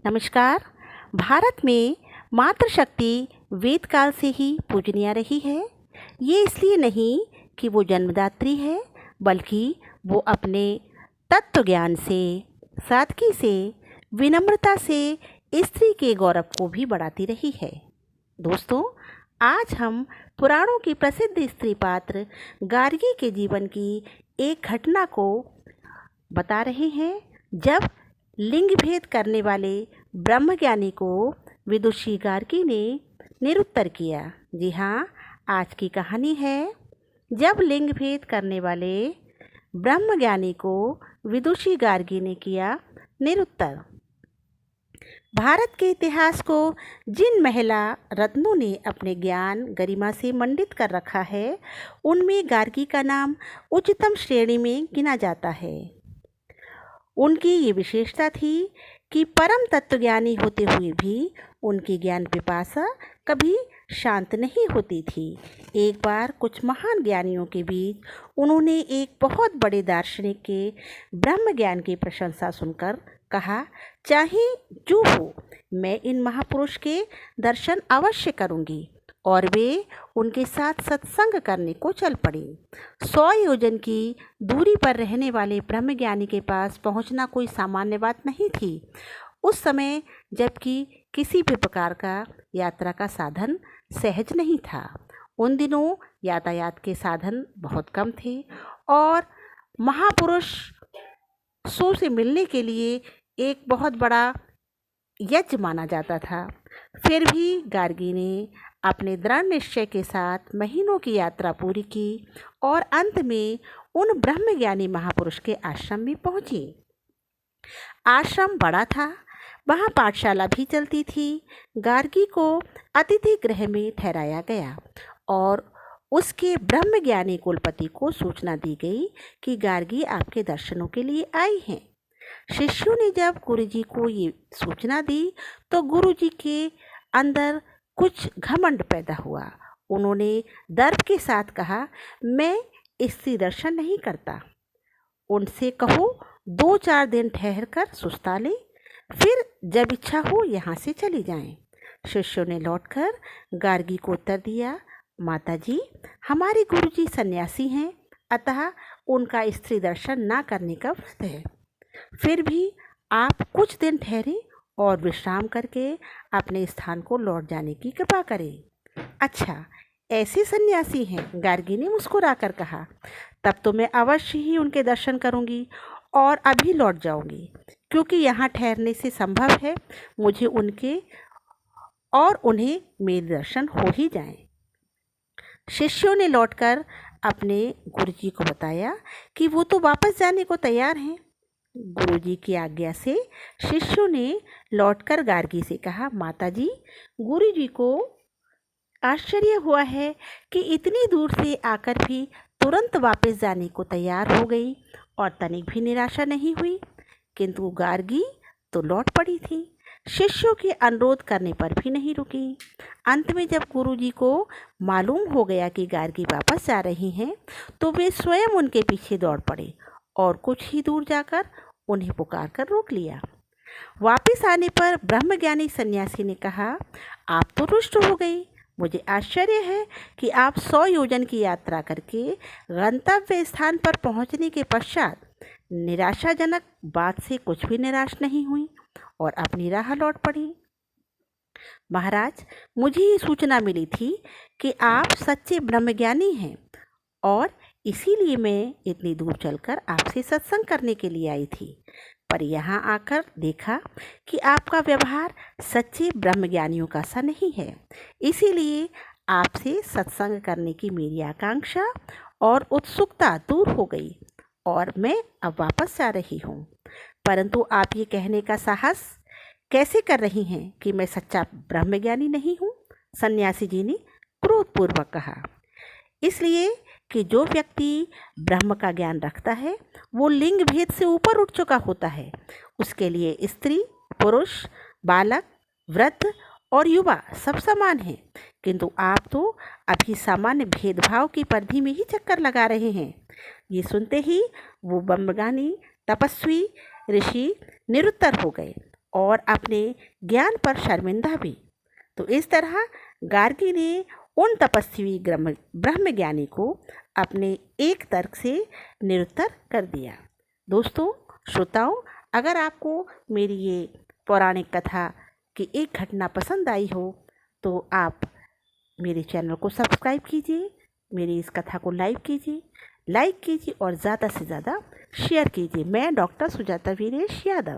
नमस्कार। भारत में मातृशक्ति वेद काल से ही पूजनीय रही है। ये इसलिए नहीं कि वो जन्मदात्री है, बल्कि वो अपने तत्व ज्ञान से, सादगी से, विनम्रता से स्त्री के गौरव को भी बढ़ाती रही है। दोस्तों, आज हम पुराणों की प्रसिद्ध स्त्री पात्र गार्गी के जीवन की एक घटना को बता रहे हैं, जब लिंग भेद करने वाले ब्रह्मज्ञानी को विदुषी गार्गी ने निरुत्तर किया। जी हाँ, आज की कहानी है जब लिंग भेद करने वाले ब्रह्मज्ञानी को विदुषी गार्गी ने किया निरुत्तर। भारत के इतिहास को जिन महिला रत्नों ने अपने ज्ञान गरिमा से मंडित कर रखा है, उनमें गार्गी का नाम उच्चतम श्रेणी में गिना जाता है। उनकी ये विशेषता थी कि परम तत्वज्ञानी होते हुए भी उनकी ज्ञान पिपासा कभी शांत नहीं होती थी। एक बार कुछ महान ज्ञानियों के बीच उन्होंने एक बहुत बड़े दार्शनिक के ब्रह्म ज्ञान की प्रशंसा सुनकर कहा, चाहे जो हो, मैं इन महापुरुष के दर्शन अवश्य करूंगी। और वे उनके साथ सत्संग करने को चल पड़ी। 100 योजन की दूरी पर रहने वाले ब्रह्मज्ञानी के पास पहुंचना कोई सामान्य बात नहीं थी। उस समय जबकि किसी भी प्रकार का यात्रा का साधन सहज नहीं था। उन दिनों यातायात के साधन बहुत कम थे और महापुरुष सो से मिलने के लिए एक बहुत बड़ा यज्ञ माना जाता था। फिर भी गार्गी ने अपने दृढ़ निश्चय के साथ महीनों की यात्रा पूरी की और अंत में उन ब्रह्मज्ञानी महापुरुष के आश्रम में पहुंची। आश्रम बड़ा था, वहाँ पाठशाला भी चलती थी। गार्गी को अतिथि गृह में ठहराया गया और उसके ब्रह्मज्ञानी कुलपति को सूचना दी गई कि गार्गी आपके दर्शनों के लिए आई हैं। शिष्यों ने जब गुरुजी को ये सूचना दी तो गुरुजी के अंदर कुछ घमंड पैदा हुआ। उन्होंने दर्प के साथ कहा, मैं स्त्री दर्शन नहीं करता। उनसे कहो 2-4 दिन ठहर कर सुस्ता लें, फिर जब इच्छा हो यहाँ से चली जाएं। शिष्यों ने लौटकर गार्गी को उत्तर दिया, माता जी, हमारे गुरुजी सन्यासी हैं, अतः उनका स्त्री दर्शन ना करने का व्रत है। फिर भी आप कुछ दिन ठहरें और विश्राम करके अपने स्थान को लौट जाने की कृपा करें। अच्छा, ऐसे सन्यासी हैं, गार्गी ने मुस्कुराकर कहा। तब तो मैं अवश्य ही उनके दर्शन करूंगी और अभी लौट जाऊंगी, क्योंकि यहाँ ठहरने से संभव है मुझे उनके और उन्हें मेरे दर्शन हो ही जाएं। शिष्यों ने लौटकर अपने गुरुजी को बताया कि वो तो वापस जाने को तैयार हैं। गुरुजी की आज्ञा से शिष्यों ने लौटकर गार्गी से कहा, माता जी, गुरुजी को आश्चर्य हुआ है कि इतनी दूर से आकर भी तुरंत वापस जाने को तैयार हो गई और तनिक भी निराशा नहीं हुई। किंतु गार्गी तो लौट पड़ी थी, शिष्यों के अनुरोध करने पर भी नहीं रुकी। अंत में जब गुरुजी को मालूम हो गया कि गार्गी वापस जा रही हैं, तो वे स्वयं उनके पीछे दौड़ पड़े और कुछ ही दूर जाकर उन्हें पुकार कर रोक लिया। वापस आने पर ब्रह्मज्ञानी सन्यासी ने कहा, आप तो रुष्ट हो गई। मुझे आश्चर्य है कि आप 100 योजन की यात्रा करके गंतव्य स्थान पर पहुंचने के पश्चात निराशाजनक बात से कुछ भी निराश नहीं हुई और अपनी राह लौट पड़ी। महाराज, मुझे ये सूचना मिली थी कि आप सच्चे ब्रह्मज्ञानी हैं और इसीलिए मैं इतनी दूर चलकर आपसे सत्संग करने के लिए आई थी। पर यहाँ आकर देखा कि आपका व्यवहार सच्चे ब्रह्मज्ञानियों का सा नहीं है। इसीलिए आपसे सत्संग करने की मेरी आकांक्षा और उत्सुकता दूर हो गई और मैं अब वापस जा रही हूँ। परंतु आप ये कहने का साहस कैसे कर रही हैं कि मैं सच्चा ब्रह्मज्ञानी नहीं हूँ? सन्यासी जी ने क्रोधपूर्वक कहा। इसलिए कि जो व्यक्ति ब्रह्म का ज्ञान रखता है वो लिंग भेद से ऊपर उठ चुका होता है। उसके लिए स्त्री, पुरुष, बालक, वृद्ध और युवा सब समान हैं। किंतु आप तो अभी सामान्य भेदभाव की परिधि में ही चक्कर लगा रहे हैं। ये सुनते ही वो ब्रह्मज्ञानी तपस्वी ऋषि निरुत्तर हो गए और अपने ज्ञान पर शर्मिंदा भी। तो इस तरह गार्गी ने उन तपस्वी ब्रह्मज्ञानी को अपने एक तर्क से निरुत्तर कर दिया। दोस्तों, श्रोताओं, अगर आपको मेरी ये पौराणिक कथा की एक घटना पसंद आई हो तो आप मेरे चैनल को सब्सक्राइब कीजिए, मेरी इस कथा को लाइक कीजिए और ज़्यादा से ज़्यादा शेयर कीजिए। मैं डॉक्टर सुजाता वीरेश यादव।